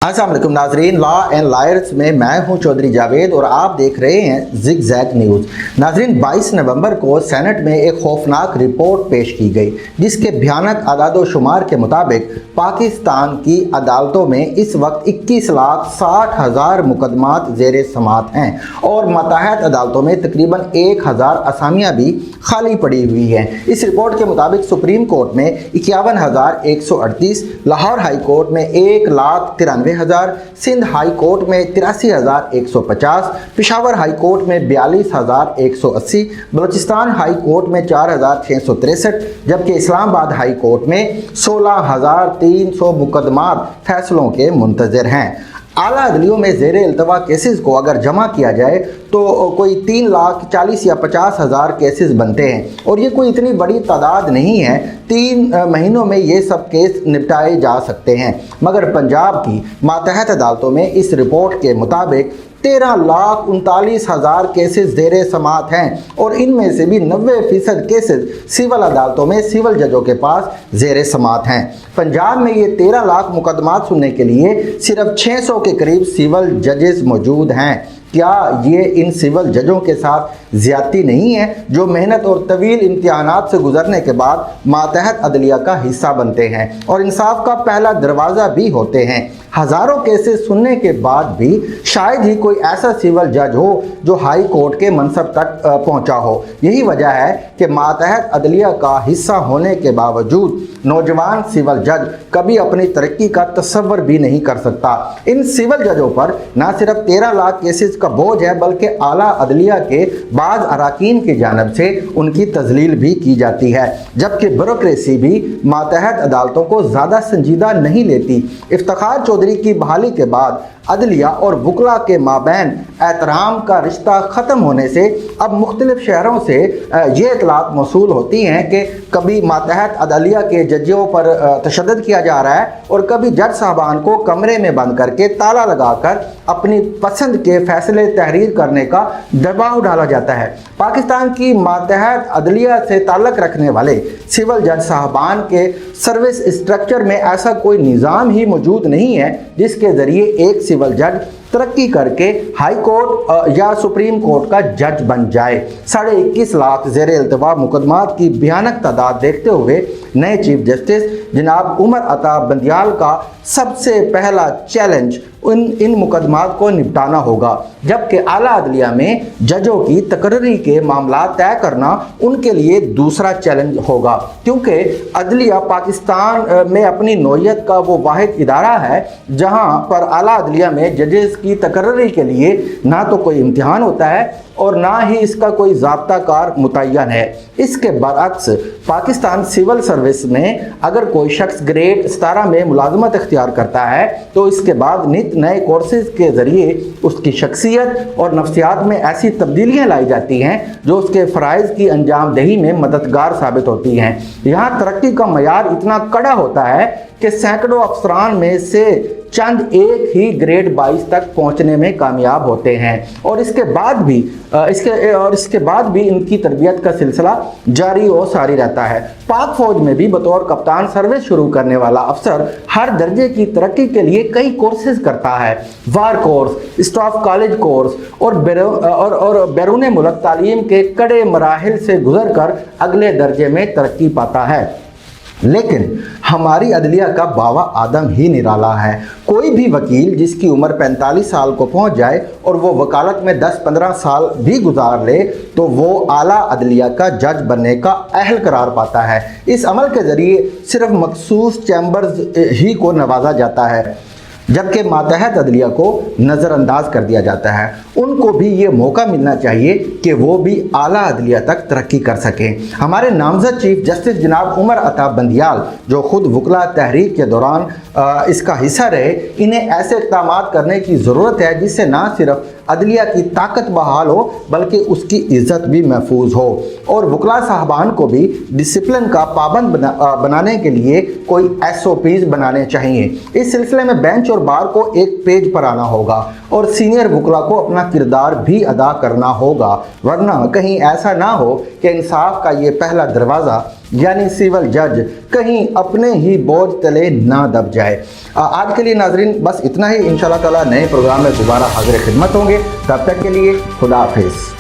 अस्सलाम वालेकुम नाजरीन, लॉ एंड लायर्स में मैं हूं चौधरी जावेद और आप देख रहे हैं जिगजैग न्यूज़। नाजरीन, 22 नवंबर को सेनेट में एक खौफनाक रिपोर्ट पेश की गई जिसके भयानक आदाद शुमार के मुताबिक पाकिस्तान की अदालतों में इस वक्त 21,60,000 मुकदमात ज़ेर समात हैं और मुत्तहद अदालतों में तकरीबन 1,000 असामियाँ भी खाली पड़ी हुई हैं। इस रिपोर्ट के मुताबिक सुप्रीम कोर्ट में 51,138, लाहौर हाई कोर्ट में 1,93,000, सिंध हाई कोर्ट में 83,150, पेशावर हाई कोर्ट में 42,180, बलूचिस्तान हाई कोर्ट में 4,663, जबकि इस्लामाबाद हाई कोर्ट में 16,300 मुकदमात फैसलों के मुंतज़िर हैं। आला अदलियों में ज़ेर इल्तवा केसेस को अगर जमा किया जाए तो कोई 3,40,000 या 50,000 केसेस बनते हैं और ये कोई इतनी बड़ी तादाद नहीं है। 3 महीनों में ये सब केस निपटाए जा सकते हैं, मगर पंजाब की मातहत अदालतों में इस रिपोर्ट के मुताबिक 13,39,000 केसेस ज़ेर समात हैं और इनमें से भी 90% केसेस सिविल अदालतों में सिविल जजों के पास ज़ेर समात हैं। पंजाब में ये 13 लाख मुकदमात सुनने के लिए सिर्फ 600 के करीब सिविल जजेस मौजूद हैं। क्या ये इन सिविल जजों के साथ ज़्यादती नहीं है जो मेहनत और तवील इम्तिहानात से गुजरने के बाद मातहत अदलिया का हिस्सा बनते हैं और इंसाफ का पहला दरवाज़ा भी होते हैं? हज़ारों केसेस सुनने के बाद भी शायद ही कोई ऐसा सिविल जज हो जो हाई कोर्ट के मनसब तक पहुंचा हो। यही वजह है कि मातहत अदलिया का हिस्सा होने के बावजूद नौजवान सिविल जज कभी अपनी तरक्की का तसव्वुर भी नहीं कर सकता। इन सिविल जजों पर न सिर्फ 13 लाख केसेस का बोझ है बल्कि आला अदलिया के बाज़ अराकीन की जानिब से उनकी तजलील भी की जाती है, जबकि ब्यूरोक्रेसी भी मातहत अदालतों को ज़्यादा संजीदा नहीं लेती। इफ्तिखार चौधरी की बहाली के बाद अदलिया और वकला के माबैन एहतराम का रिश्ता ख़त्म होने से अब मुख्तलिफ शहरों से ये इतलात मौसूल होती हैं कि कभी मातहत अदलिया के जजों पर तशद्दुद किया जा रहा है और कभी जज साहबान को कमरे में बंद करके ताला लगाकर अपनी पसंद के फैसले तहरीर करने का दबाव डाला जाता है। पाकिस्तान की मातहत अदलिया से ताल्लुक़ रखने वाले सिविल जज साहबान के सर्विस स्ट्रक्चर में ऐसा कोई निज़ाम ही मौजूद नहीं है जिसके ज़रिए एक सिविल जज तरक्की करके हाई कोर्ट या सुप्रीम कोर्ट का जज बन जाए। 21.5 लाख ज़ेर इल्तवा मुकदमात की भयानक तादाद देखते हुए नए चीफ जस्टिस जनाब उमर अता बंदियाल का सबसे पहला चैलेंज इन मुकदमात को निपटाना होगा, जबकि आला अदलिया में जजों की तकर्री के मामला तय करना उनके लिए दूसरा चैलेंज होगा, क्योंकि अदलिया पाकिस्तान में अपनी नौइयत का वो वाहिद इदारा है जहां पर आला अदलिया में जजेस की तकर्री के लिए ना तो कोई इम्तिहान होता है और ना ही इसका कोई ज़ाब्ता कार मुतय्यन है। इसके बरअक्स पाकिस्तान सिविल सर्विस में अगर कोई शख्स ग्रेड 17 में मुलाजमत इख्तियार करता है तो इसके बाद नित नए कोर्सेज के ज़रिए उसकी शख्सियत और नफ्सियात में ऐसी तब्दीलियाँ लाई जाती हैं जो उसके फ़राइज़ की अंजाम दही में मददगार साबित होती हैं। यहाँ तरक्की का मयार इतना कड़ा होता है कि सैकड़ों अफसरान में से चंद एक ही ग्रेड 22 तक पहुंचने में कामयाब होते हैं और इसके बाद भी इनकी तरबियत का सिलसिला जारी और सारी रहता है। पाक फौज में भी बतौर कप्तान सर्विस शुरू करने वाला अफसर हर दर्जे की तरक्की के लिए कई कोर्सेज करता है। वार कोर्स, स्टाफ कॉलेज कोर्स और बैरून मुल्क तालीम के कड़े मराहिल से गुजर कर अगले दर्जे में तरक्की पाता है। लेकिन हमारी अदलिया का बावा आदम ही निराला है। कोई भी वकील जिसकी उम्र 45 साल को पहुंच जाए और वो वकालत में 10-15 साल भी गुजार ले तो वो आला अदलिया का जज बनने का अहल करार पाता है। इस अमल के ज़रिए सिर्फ मखसूस चैम्बर्स ही को नवाजा जाता है, जबकि मातहत अदलिया को नज़रअंदाज कर दिया जाता है। उनको भी ये मौका मिलना चाहिए कि वो भी आला अदलिया तक तरक्की कर सकें। हमारे नामज़द चीफ जस्टिस जनाब उमर अता बंदियाल जो ख़ुद वकला तहरीक के दौरान इसका हिस्सा रहे, इन्हें ऐसे इक़दामात करने की ज़रूरत है जिससे ना सिर्फ अदलिया की ताकत बहाल हो बल्कि उसकी इज़्ज़त भी महफूज हो और वकला साहबान को भी डिसिप्लिन का पाबंद बनाने के लिए कोई SOPs बनाने चाहिए। इस सिलसिले में बेंच और बार को एक पेज पर आना होगा और सीनियर वकला को अपना किरदार भी अदा करना होगा, वरना कहीं ऐसा ना हो कि इंसाफ का ये पहला दरवाज़ा یعنی سول جج کہیں اپنے ہی بوجھ تلے نہ دب جائے۔ آج کے لیے ناظرین بس اتنا ہی، انشاءاللہ تعالی نئے پروگرام میں دوبارہ حاضر خدمت ہوں گے، تب تک کے لیے خدا حافظ۔